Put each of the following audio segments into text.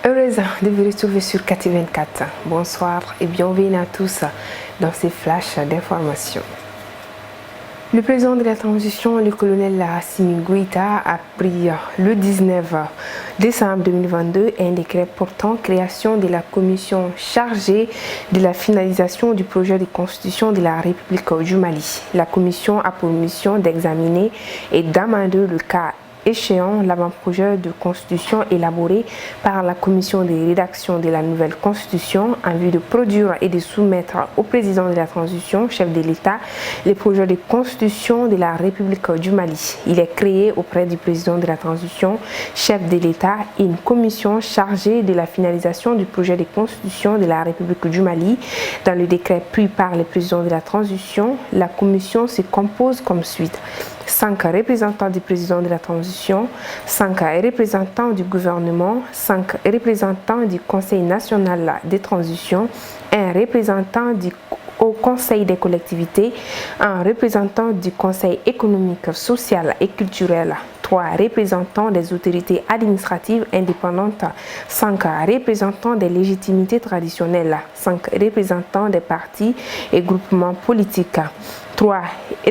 Heureuse de vous retrouver sur KT24. Bonsoir et bienvenue à tous dans ces flashs d'informations. Le président de la transition, le colonel Assimi Goïta, a pris le 19 décembre 2022 un décret portant création de la commission chargée de la finalisation du projet de constitution de la République du Mali. La commission a pour mission d'examiner et d'amender le cas échéant l'avant-projet de constitution élaboré par la commission de rédaction de la nouvelle constitution en vue de produire et de soumettre au président de la transition, chef de l'État, les projets de constitution de la République du Mali. Il est créé auprès du président de la transition, chef de l'État, une commission chargée de la finalisation du projet de constitution de la République du Mali. Dans le décret pris par le président de la transition, la commission se compose comme suit: 5 représentants du président de la transition, 5 représentants du gouvernement, 5 représentants du Conseil national de transition, 1 représentant au Conseil des collectivités, 1 représentant du Conseil économique, social et culturel, 3 représentants des autorités administratives indépendantes, 5 représentants des légitimités traditionnelles, 5 représentants des partis et groupements politiques, 3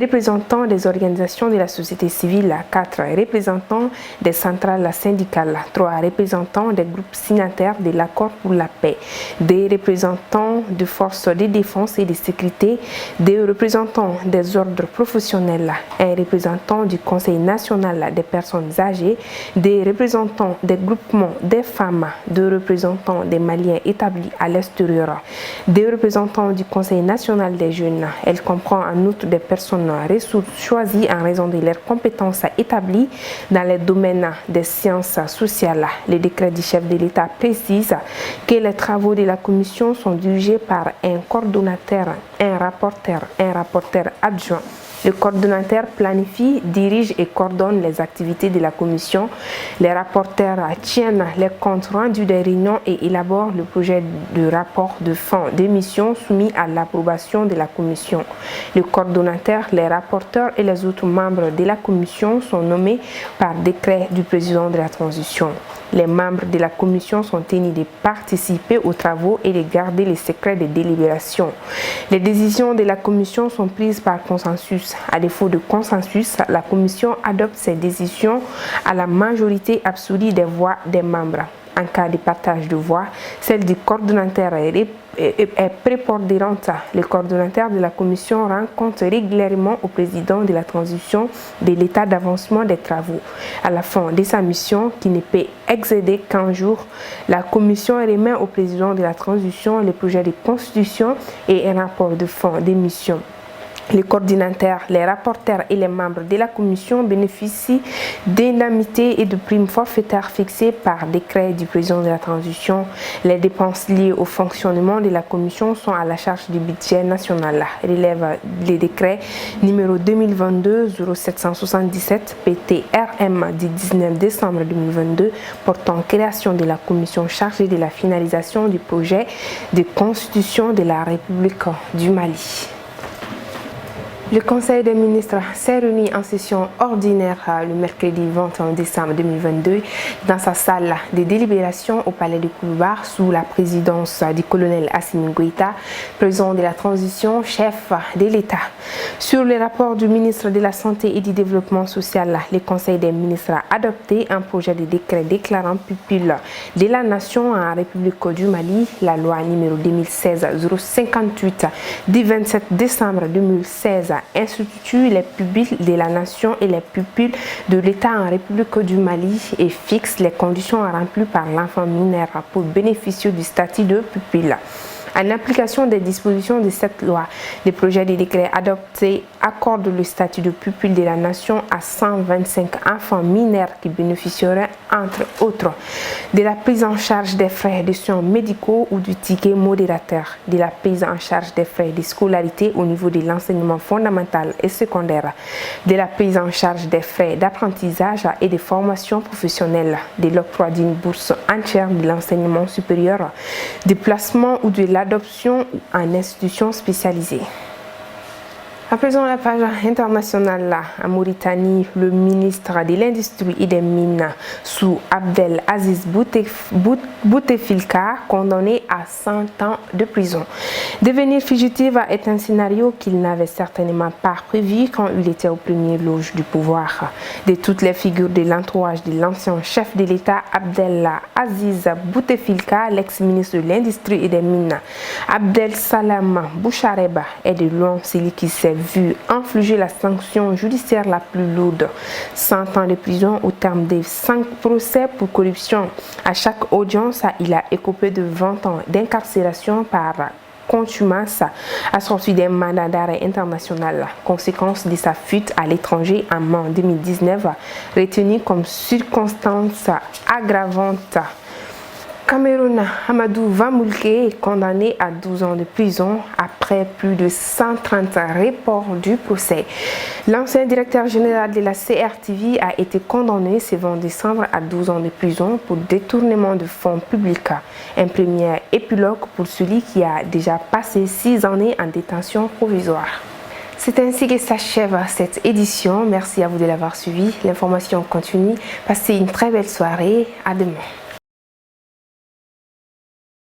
représentants des organisations de la société civile, 4 représentants des centrales syndicales, 3 représentants des groupes signataires de l'accord pour la paix, 2 représentants de forces de défense et de sécurité, 2 représentants des ordres professionnels, 1 représentant du Conseil national des personnes âgées, 2 représentants des groupements des femmes, 2 représentants des Maliens établis à l'extérieur, 2 représentants du Conseil national des jeunes. Elle comprend en outre des personnes ressources choisies en raison de leurs compétences établies dans les domaines des sciences sociales. Le décret du chef de l'État précise que les travaux de la commission sont dirigés par un coordonnateur, un rapporteur adjoint. Le coordonnateur planifie, dirige et coordonne les activités de la commission. Les rapporteurs tiennent les comptes rendus des réunions et élaborent le projet de rapport de fin d'émission soumis à l'approbation de la commission. Le coordonnateur, les rapporteurs et les autres membres de la commission sont nommés par décret du président de la transition. Les membres de la commission sont tenus de participer aux travaux et de garder les secrets des délibérations. Les décisions de la commission sont prises par consensus. À défaut de consensus, la commission adopte ses décisions à la majorité absolue des voix des membres. En cas de partage de voix, celle du coordonnateur est prépondérante. Le coordonnateur de la commission rend compte régulièrement au président de la transition de l'état d'avancement des travaux. À la fin de sa mission, qui ne peut excéder qu'1 jour, la commission remet au président de la transition le projet de constitution et un rapport de fin d'émission. Les coordinateurs, les rapporteurs et les membres de la commission bénéficient d'indemnités et de primes forfaitaires fixées par décret du président de la transition. Les dépenses liées au fonctionnement de la commission sont à la charge du budget national. Relève les décrets numéro 2022-0777 PTRM du 19 décembre 2022 portant création de la commission chargée de la finalisation du projet de constitution de la République du Mali. Le Conseil des ministres s'est réuni en session ordinaire le mercredi 21 décembre 2022 dans sa salle de délibération au palais de Kouloubar sous la présidence du colonel Assimi Goïta, président de la transition, chef de l'État. Sur le rapport du ministre de la Santé et du Développement social, le Conseil des ministres a adopté un projet de décret déclarant pupille de la nation en République du Mali, la loi numéro 2016-058 du 27 décembre 2016 institue les pupilles de la nation et les pupilles de l'État en République du Mali et fixe les conditions remplies par l'enfant mineur pour bénéficier du statut de pupille. En application des dispositions de cette loi, le projet de décret adopté accorde le statut de pupille de la nation à 125 enfants mineurs qui bénéficieraient, entre autres, de la prise en charge des frais de soins médicaux ou du ticket modérateur, de la prise en charge des frais de scolarité au niveau de l'enseignement fondamental et secondaire, de la prise en charge des frais d'apprentissage et de formation professionnelle, de l'octroi d'une bourse entière de l'enseignement supérieur, du placement ou de l'adoption en institution spécialisée. À présent, la page internationale en Mauritanie, le ministre de l'Industrie et des Mines, sous Abdel Aziz Bouteflika, condamné à 100 ans de prison. Devenir fugitif est un scénario qu'il n'avait certainement pas prévu quand il était au premier loge du pouvoir. De toutes les figures de l'entourage de l'ancien chef de l'État Abdel Aziz Bouteflika, l'ex-ministre de l'Industrie et des Mines, Abdel Salam Bouchareba, est de loin celui qui s'est vu infliger la sanction judiciaire la plus lourde. 100 ans de prison au terme de 5 procès pour corruption. À chaque audience, il a écopé de 20 ans d'incarcération par contumace assortie d'un mandat d'arrêt international. Conséquence de sa fuite à l'étranger en mai 2019, retenue comme circonstance aggravante. Cameroun, Amadou Vamoulke est condamné à 12 ans de prison après plus de 130 reports du procès. L'ancien directeur général de la CRTV a été condamné ce 20 décembre à 12 ans de prison pour détournement de fonds publics. Un premier épilogue pour celui qui a déjà passé 6 années en détention provisoire. C'est ainsi que s'achève cette édition. Merci à vous de l'avoir suivi. L'information continue. Passez une très belle soirée. À demain.